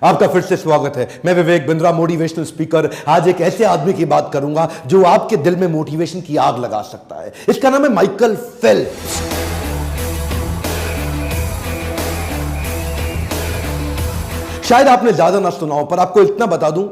आपका फिर से स्वागत है। मैं विवेक बिंद्रा, मोटिवेशनल स्पीकर। आज एक ऐसे आदमी की बात करूंगा जो आपके दिल में मोटिवेशन की आग लगा सकता है। इसका नाम है माइकल फेल्प्स। शायद आपने ज्यादा ना सुना हो, पर आपको इतना बता दूं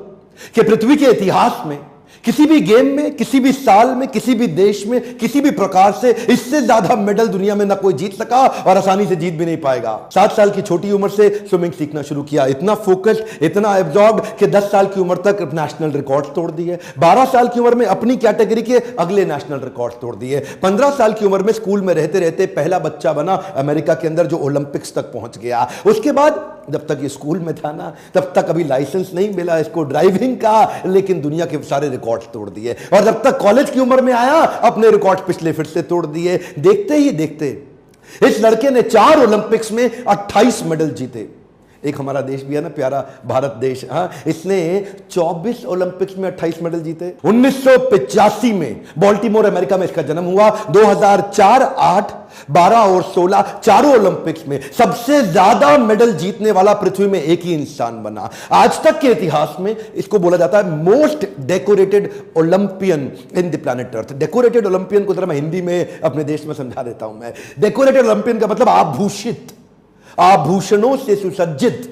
कि पृथ्वी के इतिहास में किसी भी गेम में, किसी भी साल में, किसी भी देश में, किसी भी प्रकार से इससे ज्यादा मेडल दुनिया में ना कोई जीत सका और आसानी से जीत भी नहीं पाएगा। 7 साल की छोटी उम्र से स्विमिंग सीखना शुरू किया, इतना फोकस, इतना एब्जॉर्ब कि 10 साल की उम्र तक नेशनल रिकॉर्ड तोड़ दिए। 12 साल की उम्र में अपनी कैटेगरी के अगले नेशनल रिकॉर्ड तोड़ दिए। 15 साल की उम्र में स्कूल में रहते रहते पहला बच्चा बना अमेरिका के अंदर जो ओलंपिक्स तक पहुंच गया। उसके बाद जब तक ये स्कूल में था ना, तब तक अभी लाइसेंस नहीं मिला इसको ड्राइविंग का, लेकिन दुनिया के सारे रिकॉर्ड तोड़ दिए। और जब तक कॉलेज की उम्र में आया, अपने रिकॉर्ड पिछले फिर से तोड़ दिए। देखते ही देखते इस लड़के ने 4 ओलंपिक्स में 28 मेडल जीते। एक हमारा देश भी है ना प्यारा, भारत देश, हाँ, इसने 24 ओलंपिक्स में 28 मेडल जीते। 1985 में बाल्टीमोर अमेरिका में इसका जन्म हुआ। 2004, 8, 12 और 16 चारों ओलंपिक्स में सबसे ज्यादा मेडल जीतने वाला पृथ्वी में एक ही इंसान बना। आज तक के इतिहास में इसको बोला जाता है most decorated Olympian in the planet earth. Decorated Olympian को जरा मैं हिंदी में अपने देश में समझा देता हूं। मैं डेकोरेटेड ओलंपियन का मतलब आभूषित, आभूषणों से सुसज्जित,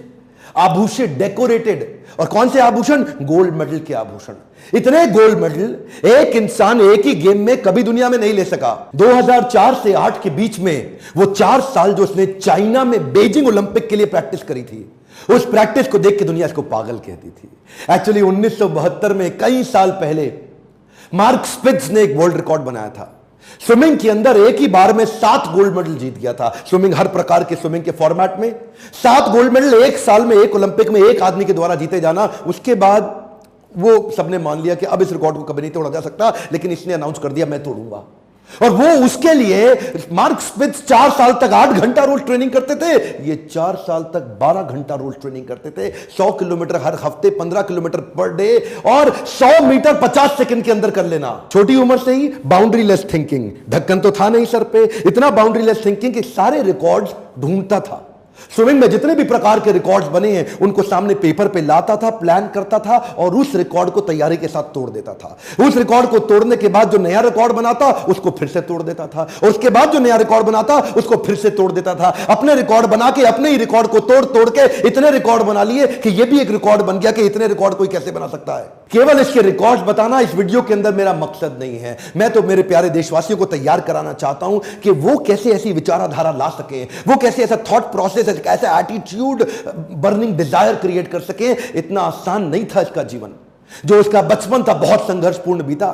आभूषित, डेकोरेटेड। और कौन से आभूषण? गोल्ड मेडल के आभूषण। इतने गोल्ड मेडल एक इंसान एक ही गेम में कभी दुनिया में नहीं ले सका। 2004 से 8 के बीच में वो 4 साल जो उसने चाइना में बीजिंग ओलंपिक के लिए प्रैक्टिस करी थी, उस प्रैक्टिस को देख के दुनिया इसको पागल कहती थी। एक्चुअली 1972 में, कई साल पहले, मार्क स्पिट्ज ने एक वर्ल्ड रिकॉर्ड बनाया था। स्विमिंग के अंदर एक ही बार में 7 गोल्ड मेडल जीत गया था। स्विमिंग, हर प्रकार के स्विमिंग के फॉर्मेट में 7 गोल्ड मेडल एक साल में, एक ओलंपिक में एक आदमी के द्वारा जीते जाना। उसके बाद वो सबने मान लिया कि अब इस रिकॉर्ड को कभी नहीं तोड़ा जा सकता, लेकिन इसने अनाउंस कर दिया मैं तोड़ूंगा। और वो उसके लिए मार्क स्पिट्ज 4 साल तक 8 घंटा रोज ट्रेनिंग करते थे, ये 4 साल तक 12 घंटा रोज ट्रेनिंग करते थे। 100 किलोमीटर हर हफ्ते, 15 किलोमीटर पर डे, और 100 मीटर 50 सेकंड के अंदर कर लेना। छोटी उम्र से ही बाउंड्री लेस थिंकिंग, ढक्कन तो था नहीं सर पे, इतना बाउंड्री लेस थिंकिंग कि सारे रिकॉर्ड्स ढूंढता था। स्विमिंग में जितने भी प्रकार के रिकॉर्ड्स बने हैं उनको सामने पेपर पे लाता था, प्लान करता था और उस रिकॉर्ड को तैयारी के साथ तोड़ देता था। उस रिकॉर्ड को तोड़ने के बाद जो नया रिकॉर्ड बनाता उसको फिर से तोड़ देता था, और उसके बाद जो नया रिकॉर्ड बनाता उसको फिर से तोड़ देता था। अपने रिकॉर्ड बना के अपने ही रिकॉर्ड को तोड़ तोड़ के इतने रिकॉर्ड बना लिए कि यह भी एक रिकॉर्ड बन गया कि इतने रिकॉर्ड कोई कैसे बना सकता है। केवल इसके रिकॉर्ड्स बताना इस वीडियो के अंदर मेरा मकसद नहीं है। मैं तो मेरे प्यारे देशवासियों को तैयार कराना चाहता हूं कि वो कैसे ऐसी विचारधारा ला सके, वो कैसे ऐसा थॉट प्रोसेस, ऐसा एटीट्यूड, बर्निंग डिजायर क्रिएट कर सके। इतना आसान नहीं था इसका जीवन। जो उसका बचपन था बहुत संघर्षपूर्ण बीता।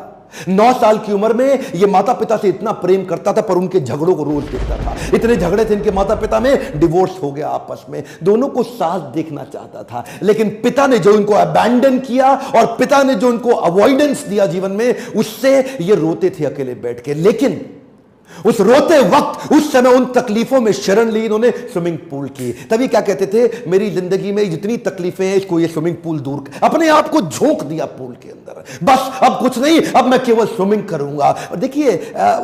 9 साल की उम्र में यह माता पिता से इतना प्रेम करता था, पर उनके झगड़ों को रोज देखता था। इतने झगड़े थे इनके माता पिता में, डिवोर्स हो गया आपस में। दोनों को साथ देखना चाहता था, लेकिन पिता ने जो इनको अबैंडन किया और पिता ने जो इनको अवॉइडेंस दिया जीवन में, उससे ये रोते थे अकेले बैठ के। लेकिन उस रोते वक्त, उस समय उन तकलीफों में शरण ली इन्होंने स्विमिंग पूल की। तभी क्या कहते थे, मेरी जिंदगी में जितनी तकलीफें हैं इसको ये स्विमिंग पूल दूर कर। अपने आप को झोंक दिया पूल के अंदर, बस अब कुछ नहीं, अब मैं केवल स्विमिंग करूंगा। और देखिए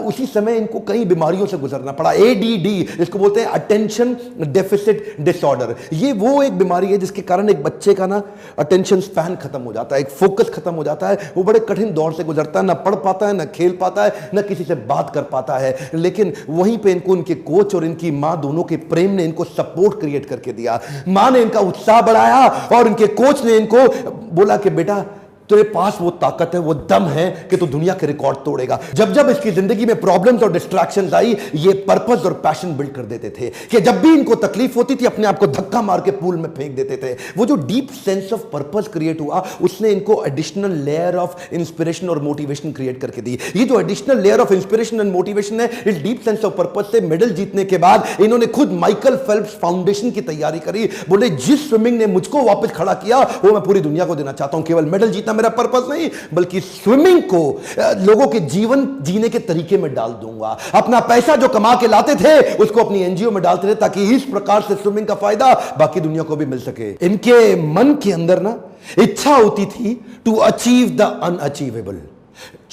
उसी समय इनको कई बीमारियों से गुजरना पड़ा। एडीडी, इसको बोलते हैं अटेंशन डेफिसिट डिसऑर्डर। ये वो एक बीमारी है जिसके कारण एक बच्चे का ना अटेंशन स्पैन खत्म हो जाता है, एक फोकस खत्म हो जाता है। वो बड़े कठिन दौर से गुजरता है, ना पढ़ पाता है, ना खेल पाता है, ना किसी से बात कर पाता है। लेकिन वहीं पे इनको उनके कोच और इनकी मां दोनों के प्रेम ने इनको सपोर्ट क्रिएट करके दिया। मां ने इनका उत्साह बढ़ाया और इनके कोच ने इनको बोला कि बेटा तेरे पास वो ताकत है, वो दम है कि तू दुनिया के रिकॉर्ड तोड़ेगा। जब जब इसकी जिंदगी में प्रॉब्लम्स और डिस्ट्रैक्शंस आई, ये पर्पस और पैशन बिल्ड कर देते थे कि जब भी इनको तकलीफ होती थी अपने आप को धक्का मार के पूल में फेंक देते थे। वो जो deep sense of purpose create हुआ, उसने इनको एडिशनल लेयर ऑफ इंस्पिरेशन और मोटिवेशन क्रिएट करके दी। ये जो additional layer of inspiration and motivation है, इस डीप सेंस ऑफ पर्पस से मेडल जीतने के बाद इन्होंने खुद माइकल फेल्प्स फाउंडेशन की तैयारी करी। बोले जिस स्विमिंग ने मुझको वापस खड़ा किया वो मैं पूरी दुनिया को देना चाहता हूं। केवल मेडल जीतना मेरा पर्पस नहीं, बल्कि स्विमिंग को लोगों के जीवन जीने के तरीके में डाल दूंगा। अपना पैसा जो कमा के लाते थे उसको अपनी एनजीओ में डालते थे, ताकि इस प्रकार से स्विमिंग का फायदा बाकी दुनिया को भी मिल सके। इनके मन के अंदर ना इच्छा होती थी टू अचीव द अनअचीवेबल।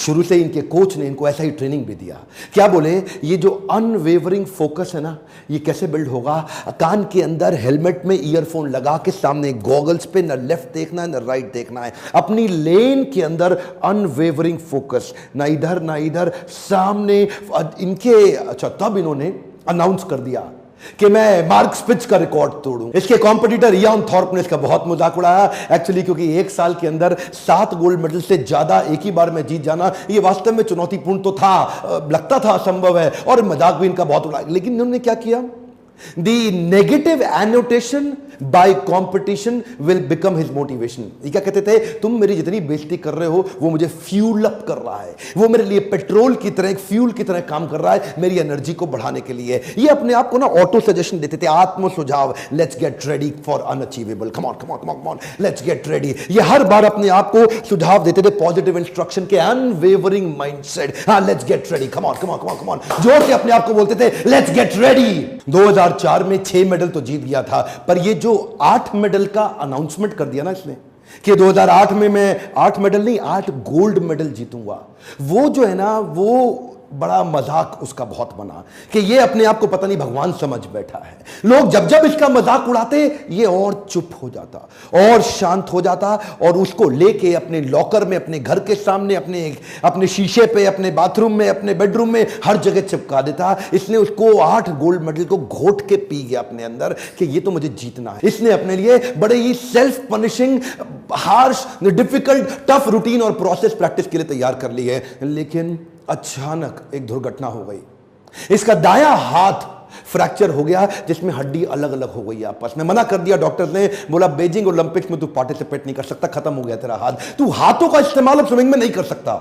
शुरू से इनके कोच ने इनको ऐसा ही ट्रेनिंग भी दिया। क्या बोले, ये जो अनवेवरिंग फोकस है ना, ये कैसे बिल्ड होगा? कान के अंदर हेलमेट में ईयरफोन लगा के सामने गॉगल्स पे न लेफ्ट देखना है न राइट देखना है, अपनी लेन के अंदर अनवेवरिंग फोकस, ना इधर ना इधर, सामने इनके। अच्छा, तब इन्होंने अनाउंस कर दिया कि मैं मार्क स्पिच का रिकॉर्ड तोड़ूं। इसके कॉम्पिटिटर इयान थॉर्प ने इसका बहुत मजाक उड़ाया एक्चुअली, क्योंकि एक साल के अंदर 7 गोल्ड मेडल से ज्यादा एक ही बार में जीत जाना ये वास्तव में चुनौतीपूर्ण तो था, लगता था असंभव है, और मजाक भी इनका बहुत उड़ाया। लेकिन इन्होंने क्या किया, the negative annotation by competition will become his motivation. ये क्या कहते थे, तुम मेरी जितनी बेइज्जती कर रहे हो वो मुझे फ्यूल अप कर रहा है, वो मेरे लिए पेट्रोल की तरह, एक फ्यूल की तरह काम कर रहा है मेरी एनर्जी को बढ़ाने के लिए। ये अपने आप को ना ऑटो सजेशन देते थे, आत्म सुझाव, let's get ready for unachievable, come on come on come on, let's get ready. ये हर बार अपने आप को सुझाव देते थे, पॉजिटिव इंस्ट्रक्शन के, अनवेवरिंग माइंडसेट, हां let's get ready, come on come on come on come on, जोर से अपने आप को बोलते थे लेट्स गेट रेडी। 2004 में 6 मेडल तो जीत गया था, पर ये जो 8 मेडल का अनाउंसमेंट कर दिया ना इसने कि 2008 में मैं 8 मेडल नहीं 8 गोल्ड मेडल जीतूंगा, वो जो है ना वो बड़ा मजाक उसका बहुत बना कि ये अपने आप को पता नहीं भगवान समझ बैठा है। लोग जब जब इसका मजाक उड़ाते ये और चुप हो जाता और शांत हो जाता, और उसको लेके अपने लॉकर में, अपने घर के सामने, अपने शीशे पे, अपने बाथरूम में, अपने बेडरूम में, हर जगह चिपका देता। इसने उसको 8 गोल्ड मेडल को घोट के पी गया अपने अंदर कि ये तो मुझे जीतना है। इसने अपने लिए बड़े ही self punishing, harsh, difficult, tough routine और प्रोसेस प्रैक्टिस के लिए तैयार कर ली है। लेकिन अचानक एक दुर्घटना हो गई, इसका दायां हाथ फ्रैक्चर हो गया जिसमें हड्डी अलग अलग हो गई आपस में। मना कर दिया डॉक्टर ने, बोला बीजिंग ओलंपिक्स में तू पार्टिसिपेट नहीं कर सकता, खत्म हो गया तेरा हाथ, तू हाथों का इस्तेमाल अब स्विमिंग में नहीं कर सकता।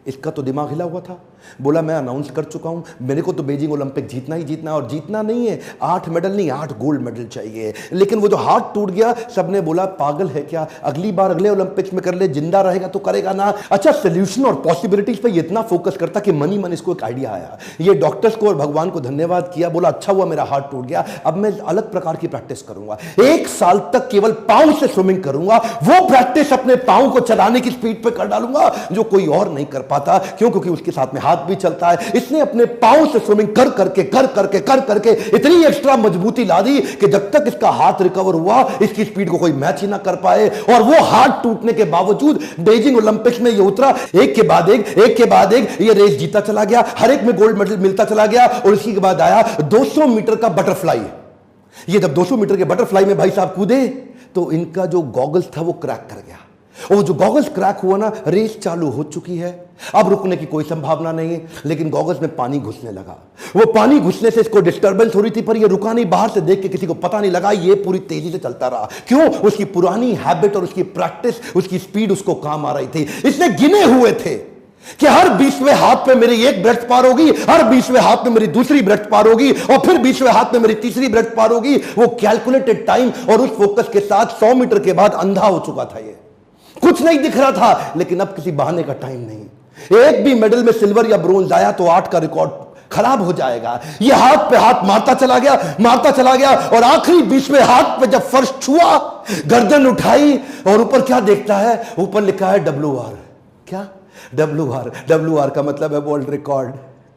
इसका तो दिमाग हिला हुआ था, बोला मैं अनाउंस कर चुका हूं, मेरे को तो बीजिंग ओलंपिक जीतना ही जीतना, और जीतना नहीं है 8 मेडल नहीं 8 गोल्ड मेडल चाहिए। लेकिन वो जो हाथ टूट गया, सबने बोला पागल है क्या, अगली बार अगले ओलंपिक्स में कर ले, जिंदा रहेगा तो करेगा ना। अच्छा, सोल्यूशन और पॉसिबिलिटीज पे इतना फोकस करता कि मन ही मन इसको एक आइडिया आया। ये डॉक्टर्स को और भगवान को धन्यवाद किया, बोला अच्छा हुआ मेरा हाथ टूट गया, अब मैं अलग प्रकार की प्रैक्टिस करूंगा, 1 साल तक केवल पांव से स्विमिंग करूंगा, वो प्रैक्टिस अपने पांव को चलाने की स्पीड पे कर डालूंगा जो कोई और नहीं कर पाता। क्यों? क्योंकि उसके साथ में हाथ भी चलता है। इसने अपने पांव से स्विमिंग कर करके इतनी एक्स्ट्रा मजबूती ला दी कि जब तक इसका हाथ रिकवर हुआ इसकी स्पीड को कोई मैच ही ना कर पाए, और वो हाथ टूटने के बावजूद बीजिंग ओलंपिक्स में ये उतरा, एक के बाद एक ये रेस जीता चला गया, हर एक में गोल्ड मेडल मिलता चला गया। और इसी के बाद आया 200 मीटर का बटरफ्लाई। ये जब 200 मीटर के बटरफ्लाई में भाई साहब कूदे तो इनका जो गॉगल्स था वो क्रैक कर गया, और जो गॉगल्स क्रैक हुआ ना, रेस चालू हो चुकी है, अब रुकने की कोई संभावना नहीं है। लेकिन गॉगल्स में पानी घुसने लगा, वो पानी घुसने से इसको डिस्टर्बेंस हो रही थी, पर ये रुका नहीं, बाहर से देख के किसी को पता नहीं लगा, ये पूरी तेजी से चलता रहा। क्यों? उसकी पुरानी हैबिट और उसकी प्रैक्टिस, उसकी स्पीड उसको काम आ रही थी। इसने गिने हुए थे कि हर 20वें हाथ पे मेरी एक ब्रेथ पार होगी, हर 20वें हाथ में मेरी दूसरी ब्रेथ पार होगी, और फिर 20वें हाथ में मेरी तीसरी ब्रेथ पार होगी। वो कैलकुलेटेड टाइम और उस फोकस के साथ 100 मीटर के बाद अंधा हो चुका था। ये कुछ नहीं दिख रहा था, लेकिन अब किसी बहाने का टाइम नहीं। एक भी मेडल में सिल्वर या ब्रोंज आया तो 8 का रिकॉर्ड खराब हो जाएगा। ये हाथ पे हाथ मारता चला गया, और आखिरी 20वें हाथ पे जब फर्श छुआ, गर्दन उठाई और ऊपर क्या देखता है, ऊपर लिखा है WR। क्या? WR का मतलब है वर्ल्ड रिकॉर्ड।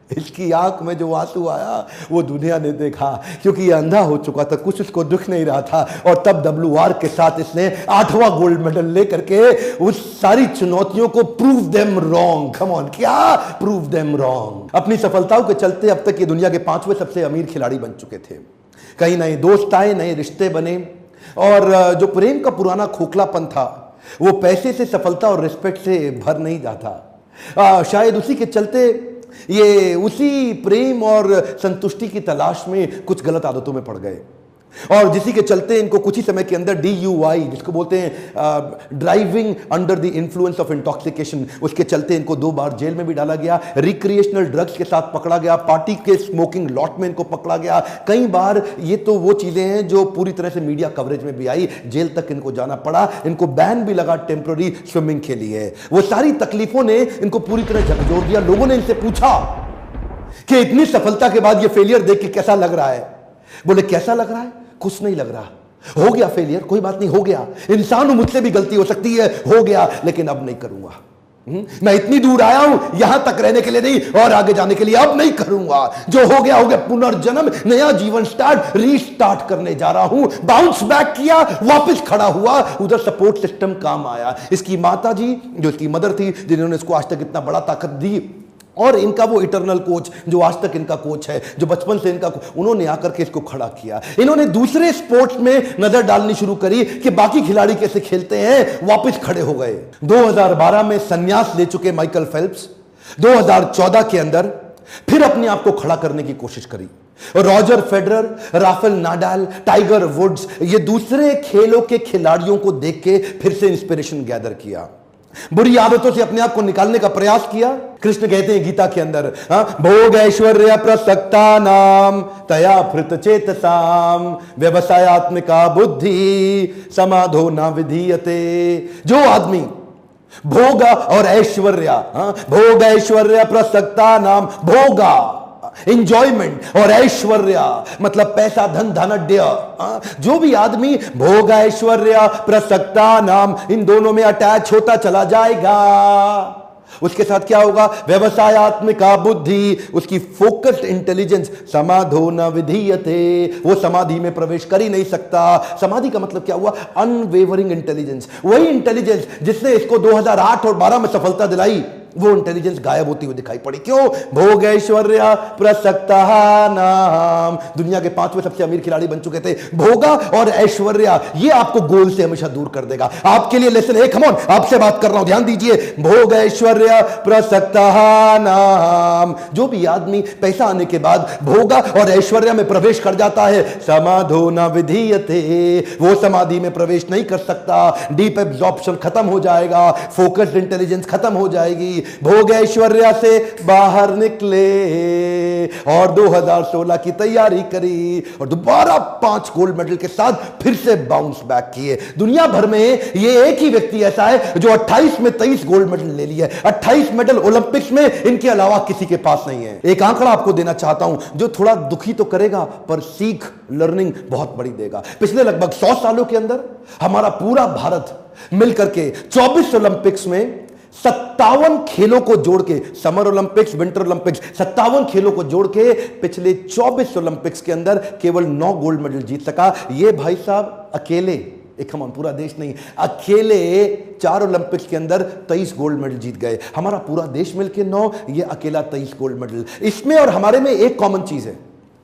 इसकी आंख में जो आंसू आया वो दुनिया ने देखा, क्योंकि ये अंधा हो चुका था, कुछ उसको दुख नहीं रहा था। और तब WR के साथ इसने 8वां गोल्ड मेडल लेकर के उस सारी चुनौतियों को prove them wrong. Come on, क्या प्रूव देम रॉन्ग। अपनी सफलताओं के चलते अब तक ये दुनिया के 5वें सबसे अमीर खिलाड़ी बन चुके थे। कई नए दोस्त आए, नए रिश्ते बने, और जो प्रेम का पुराना खोखलापन था वो पैसे से, सफलता और रिस्पेक्ट से भर नहीं जाता। शायद उसी के चलते ये उसी प्रेम और संतुष्टि की तलाश में कुछ गलत आदतों में पड़ गए, और जिसी के चलते इनको कुछ ही समय के अंदर DUI, जिसको बोलते हैं driving under the influence of intoxication, उसके चलते इनको 2 बार जेल में भी डाला गया, रिक्रिएशनल ड्रग्स के साथ पकड़ा गया, पार्टी के स्मोकिंग लॉट में इनको पकड़ा गया कई बार। ये तो वो चीजें हैं जो पूरी तरह से मीडिया कवरेज में भी आई, जेल तक इनको जाना पड़ा, इनको बैन भी लगा टेम्पररी स्विमिंग के लिए। वो सारी तकलीफों ने इनको पूरी तरह झकझोर दिया। लोगों ने इनसे पूछा कि इतनी सफलता के बाद ये फेलियर देख के कैसा लग रहा है? बोले कैसा लग रहा है? कुछ नहीं लग रहा, हो गया फेलियर, कोई बात नहीं, हो गया, इंसान हूं, मुझसे भी गलती हो सकती है, हो गया, लेकिन अब नहीं करूंगा। मैं इतनी दूर आया हूं यहां तक रहने के लिए नहीं और आगे जाने के लिए। अब नहीं करूंगा, जो हो गया पुनर्जन्म, नया जीवन स्टार्ट, रीस्टार्ट करने जा रहा हूं। बाउंस बैक किया, वापस खड़ा हुआ, उधर सपोर्ट सिस्टम काम आया। इसकी माता जी जो इसकी मदर थी, जिन्होंने इसको आज तक इतना बड़ा ताकत दी, और इनका वो इटरनल कोच जो आज तक इनका कोच है, जो बचपन से इनका, उन्होंने आकर के इसको खड़ा किया। इन्होंने दूसरे स्पोर्ट्स में नजर डालनी शुरू करी कि बाकी खिलाड़ी कैसे खेलते हैं, वापस खड़े हो गए। 2012 में संन्यास ले चुके माइकल फेल्प्स 2014 के अंदर फिर अपने आप को खड़ा करने की कोशिश करी। Roger Federer, Rafael Nadal, Tiger Woods, ये दूसरे खेलों के खिलाड़ियों को देख के फिर से इंस्पिरेशन गैदर किया, बुरी आदतों से अपने आप को निकालने का प्रयास किया। कृष्ण कहते हैं गीता के अंदर, भोग ऐश्वर्य प्रसक्ता नाम तया फृत चेतसाम व्यवसायत्मिका बुद्धि समाधो न विधीयते। जो आदमी भोग और ऐश्वर्य, भोग ऐश्वर्य प्रसक्ता नाम, भोगा इंजॉयमेंट और ऐश्वर्य मतलब पैसा, धन, धनाढ्य, जो भी आदमी भोग ऐश्वर्य प्रसक्ता नाम इन दोनों में अटैच होता चला जाएगा, उसके साथ क्या होगा, व्यवसायत्मिका बुद्धि, उसकी फोकस्ड इंटेलिजेंस, समाधो न विधीयते, वो समाधि में प्रवेश कर ही नहीं सकता। समाधि का मतलब क्या हुआ, अनवेवरिंग इंटेलिजेंस, वही इंटेलिजेंस जिसने इसको 2008 और 12 में सफलता दिलाई, वो इंटेलिजेंस गायब होती हुई दिखाई पड़ी। क्यों, भोग ऐश्वर्य प्रसक्ता नाम, दुनिया के 5वें सबसे अमीर खिलाड़ी बन चुके थे। भोगा और ऐश्वर्य ये आपको गोल से हमेशा दूर कर देगा। आपके लिए लेसन है, कम ऑन, आपसे बात कर रहा हूं, ध्यान दीजिए। भोग ऐश्वर्य प्रसक्ता नाम, जो भी आदमी पैसा आने के बाद भोगा और ऐश्वर्य में प्रवेश कर जाता है, समाधो न विधीयते, वो समाधि में प्रवेश नहीं कर सकता। डीप एब्जॉर्प्शन खत्म हो जाएगा, फोकस्ड इंटेलिजेंस खत्म हो जाएगी। भोग ऐश्वर्या से बाहर निकले और 2016 की तैयारी करी और दोबारा 5 गोल्ड मेडल के साथ फिर से बाउंस बैक किए। दुनिया भर में ये एक ही व्यक्ति ऐसा है जो 28 में 23 गोल्ड मेडल ले लिए, 28 मेडल ओलंपिक्स में, इनके अलावा किसी के पास नहीं है। एक आंकड़ा आपको देना चाहता हूं जो थोड़ा दुखी तो करेगा पर सीख, लर्निंग बहुत बड़ी देगा। पिछले लगभग 100 सालों के अंदर हमारा पूरा भारत मिलकर के 24 ओलंपिक्स में 57 खेलों को जोड़ के, समर ओलंपिक्स, विंटर ओलंपिक्स, 57 खेलों को जोड़ के पिछले 24 ओलंपिक्स के अंदर केवल 9 गोल्ड मेडल जीत सका। ये भाई साहब अकेले, एक हम पूरा देश नहीं, अकेले 4 ओलंपिक्स के अंदर 23 गोल्ड मेडल जीत गए। हमारा पूरा देश मिलके 9, ये अकेला 23 गोल्ड मेडल। इसमें और हमारे में एक कॉमन चीज है,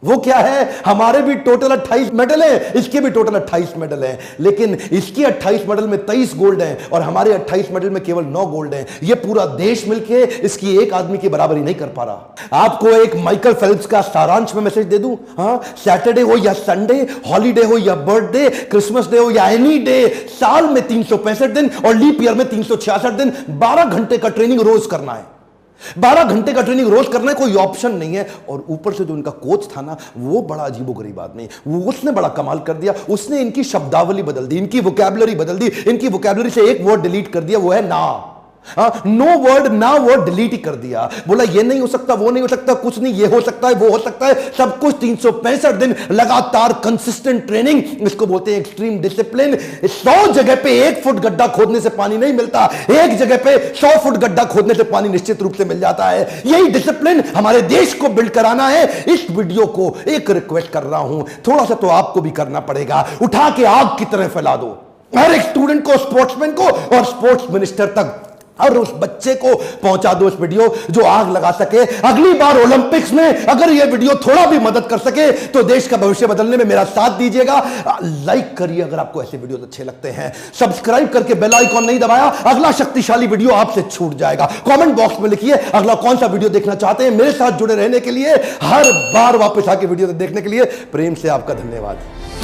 वो क्या है, हमारे भी टोटल 28 मेडल हैं, इसके भी टोटल 28 मेडल हैं, लेकिन इसके 28 मेडल में 23 गोल्ड हैं और हमारे 28 मेडल में केवल 9 गोल्ड हैं। ये पूरा देश मिलके इसकी एक आदमी की बराबरी नहीं कर पा रहा। आपको एक माइकल फेल्प्स का सारांश में मैसेज दे दूं, सैटरडे हो या संडे, हॉलीडे हो या बर्थडे, क्रिसमस डे हो या एनी डे, साल में 365 दिन और लीप ईयर में 366 दिन, 12 घंटे का ट्रेनिंग रोज करना है। 12 घंटे का ट्रेनिंग रोज करना है, कोई ऑप्शन नहीं है। और ऊपर से जो इनका कोच था ना, वो बड़ा अजीबोगरीब आदमी, उसने बड़ा कमाल कर दिया। उसने इनकी शब्दावली बदल दी, इनकी वोकैबुलरी बदल दी। इनकी वोकैबुलरी से एक वर्ड डिलीट कर दिया, वो है ना। नो वर्ड, ना वर्ड डिलीट ही कर दिया। बोला ये नहीं हो सकता, वो नहीं हो सकता, कुछ नहीं, ये हो सकता है, वो हो सकता है, सब कुछ। 365 दिन लगातार कंसिस्टेंट ट्रेनिंग, इसको बोलते हैं एक्सट्रीम डिसिप्लिन। 100 जगह पे 1 फुट गड्ढा खोदने से पानी नहीं मिलता, एक जगह पे 100 फुट गड्ढा खोदने से पानी निश्चित रूप से मिल जाता है। यही डिसिप्लिन हमारे देश को बिल्ड कराना है। इस वीडियो को एक रिक्वेस्ट कर रहा हूं, थोड़ा सा तो आपको भी करना पड़ेगा, उठा के आग की तरह फैला दो हर एक स्टूडेंट को, स्पोर्ट्समैन को और स्पोर्ट्स मिनिस्टर तक, और उस बच्चे को पहुंचा दो इस वीडियो जो आग लगा सके। अगली बार ओलंपिक्स में अगर यह वीडियो थोड़ा भी मदद कर सके तो देश का भविष्य बदलने में मेरा साथ दीजिएगा। लाइक करिए अगर आपको ऐसे वीडियो अच्छे लगते हैं, सब्सक्राइब करके बेल आइकॉन नहीं दबाया, अगला शक्तिशाली वीडियो आपसे छूट जाएगा। कमेंट बॉक्स में लिखिए अगला कौन सा वीडियो देखना चाहते हैं। मेरे साथ जुड़े रहने के लिए, हर बार वापस आके वीडियो देखने के लिए प्रेम से आपका धन्यवाद।